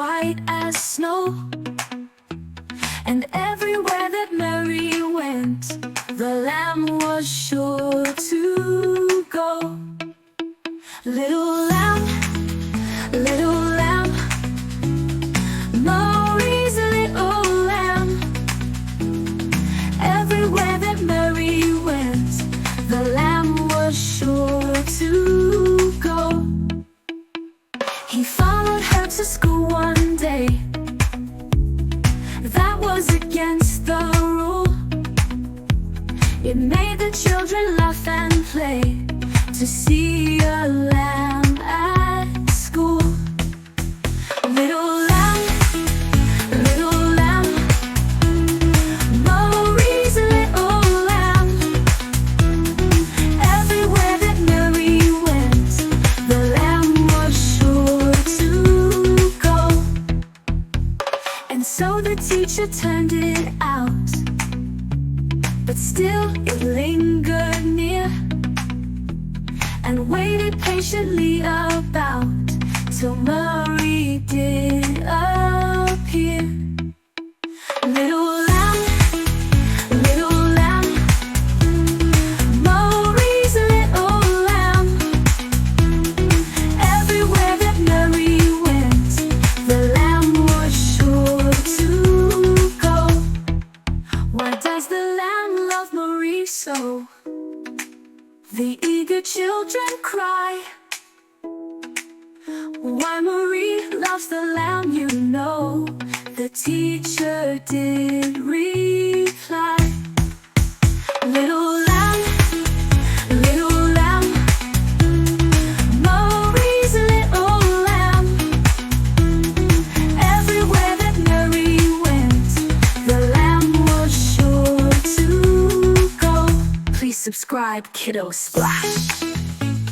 white as snow. And everywhere that Mary went, the lamb was sure to go. Little lamb, Mary's little lamb. Everywhere that Mary went, the lamb was sure to go. He followed her to school one day. That was against the rule. It made the children laugh and play to see a lamb at school. Little lamb, Mary's little lamb. Everywhere that Mary went, the lamb was sure to go. And so the teacher turned it out, but still it lingered near, and waited patiently about till Mary did appear. Little lamb, Mary's little lamb. Everywhere that Mary went, the lamb was sure to go. Why does the lamb love Mary so? The eager children cry. Why Marie loves the lamb, you know, the teacher did reply. Little lamb, Mary's little lamb. Everywhere that Mary went, the lamb was sure to go. Please subscribe, Kiddo Splash.